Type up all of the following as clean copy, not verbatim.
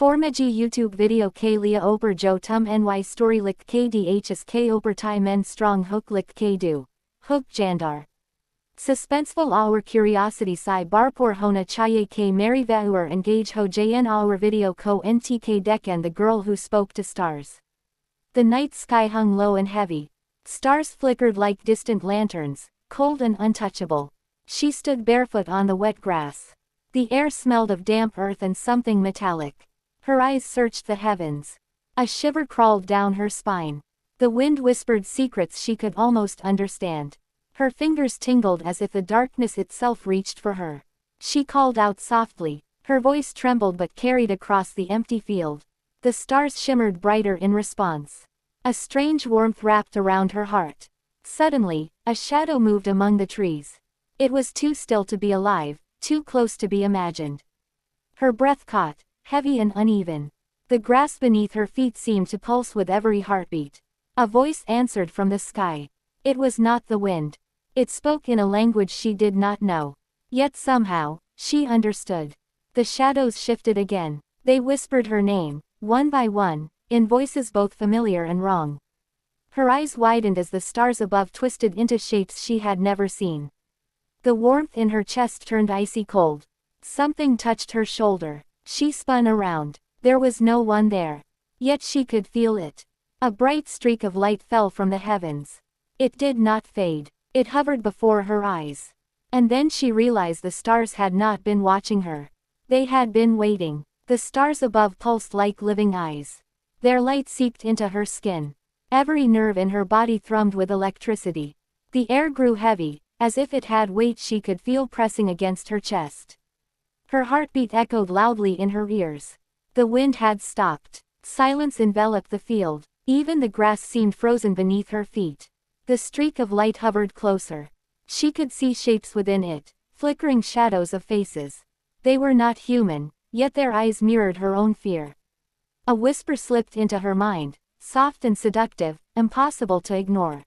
Formaji YouTube video k lia oper jo tum ny story lik kdhs k oper tai men strong hook lik k do. Hook jandar. Suspenseful our curiosity si barpor hona chaye k mary vaur engage ho jn our video ko ntk dekan the girl who spoke to stars. The night sky hung low and heavy. Stars flickered like distant lanterns, cold and untouchable. She stood barefoot on the wet grass. The air smelled of damp earth and something metallic. Her eyes searched the heavens. A shiver crawled down her spine. The wind whispered secrets she could almost understand. Her fingers tingled as if the darkness itself reached for her. She called out softly. Her voice trembled but carried across the empty field. The stars shimmered brighter in response. A strange warmth wrapped around her heart. Suddenly, a shadow moved among the trees. It was too still to be alive, too close to be imagined. Her breath caught, heavy and uneven. The grass beneath her feet seemed to pulse with every heartbeat. A voice answered from the sky. It was not the wind. It spoke in a language she did not know. Yet somehow, she understood. The shadows shifted again. They whispered her name, one by one, in voices both familiar and wrong. Her eyes widened as the stars above twisted into shapes she had never seen. The warmth in her chest turned icy cold. Something touched her shoulder. She spun around. There was no one there. Yet she could feel it. A bright streak of light fell from the heavens. It did not fade. It hovered before her eyes. And then she realized the stars had not been watching her. They had been waiting. The stars above pulsed like living eyes. Their light seeped into her skin. Every nerve in her body thrummed with electricity. The air grew heavy, as if it had weight she could feel pressing against her chest. Her heartbeat echoed loudly in her ears. The wind had stopped. Silence enveloped the field. Even the grass seemed frozen beneath her feet. The streak of light hovered closer. She could see shapes within it, flickering shadows of faces. They were not human, yet their eyes mirrored her own fear. A whisper slipped into her mind, soft and seductive, impossible to ignore.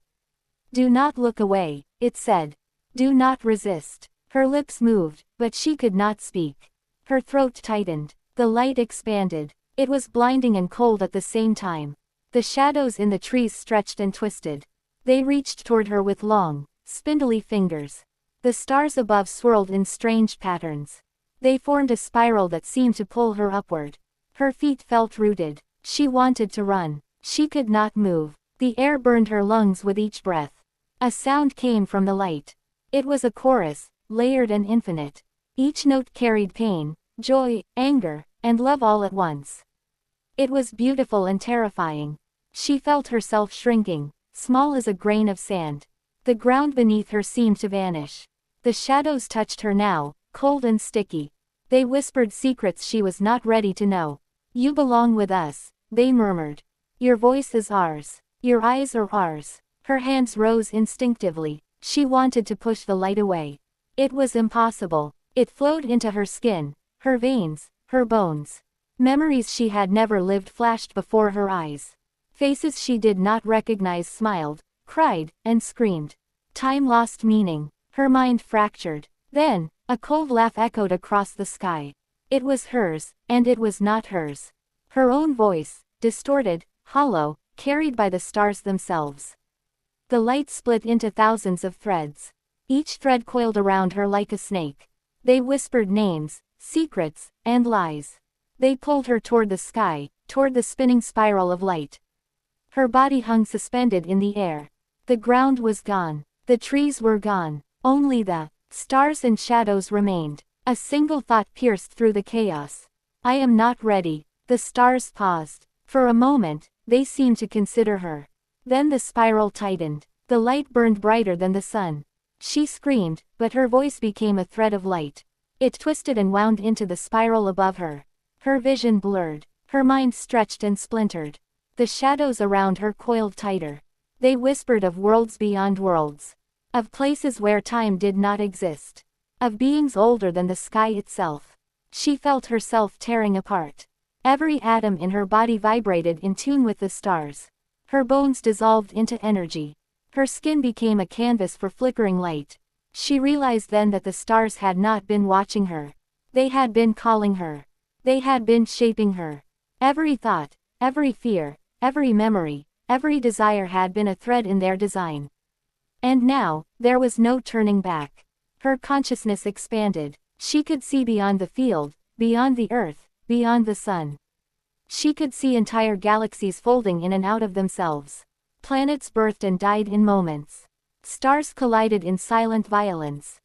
"Do not look away," it said. "Do not resist." Her lips moved, but she could not speak. Her throat tightened. The light expanded. It was blinding and cold at the same time. The shadows in the trees stretched and twisted. They reached toward her with long, spindly fingers. The stars above swirled in strange patterns. They formed a spiral that seemed to pull her upward. Her feet felt rooted. She wanted to run. She could not move. The air burned her lungs with each breath. A sound came from the light. It was a chorus, layered and infinite. Each note carried pain, joy, anger, and love all at once. It was beautiful and terrifying. She felt herself shrinking, small as a grain of sand. The ground beneath her seemed to vanish. The shadows touched her now, cold and sticky. They whispered secrets she was not ready to know. "You belong with us," they murmured. "Your voice is ours. Your eyes are ours." Her hands rose instinctively. She wanted to push the light away. It was impossible. It flowed into her skin, her veins, her bones. Memories she had never lived flashed before her eyes. Faces she did not recognize smiled, cried, and screamed. Time lost meaning. Her mind fractured. Then, a cold laugh echoed across the sky. It was hers, and it was not hers. Her own voice, distorted, hollow, carried by the stars themselves. The light split into thousands of threads. Each thread coiled around her like a snake. They whispered names, secrets, and lies. They pulled her toward the sky, toward the spinning spiral of light. Her body hung suspended in the air. The ground was gone. The trees were gone. Only the stars and shadows remained. A single thought pierced through the chaos. "I am not ready." The stars paused. For a moment, they seemed to consider her. Then the spiral tightened. The light burned brighter than the sun. She screamed, but her voice became a thread of light. It twisted and wound into the spiral above her. Her vision blurred. Her mind stretched and splintered. The shadows around her coiled tighter. They whispered of worlds beyond worlds. Of places where time did not exist. Of beings older than the sky itself. She felt herself tearing apart. Every atom in her body vibrated in tune with the stars. Her bones dissolved into energy. Her skin became a canvas for flickering light. She realized then that the stars had not been watching her. They had been calling her. They had been shaping her. Every thought, every fear, every memory, every desire had been a thread in their design. And now, there was no turning back. Her consciousness expanded. She could see beyond the field, beyond the earth, beyond the sun. She could see entire galaxies folding in and out of themselves. Planets birthed and died in moments. Stars collided in silent violence.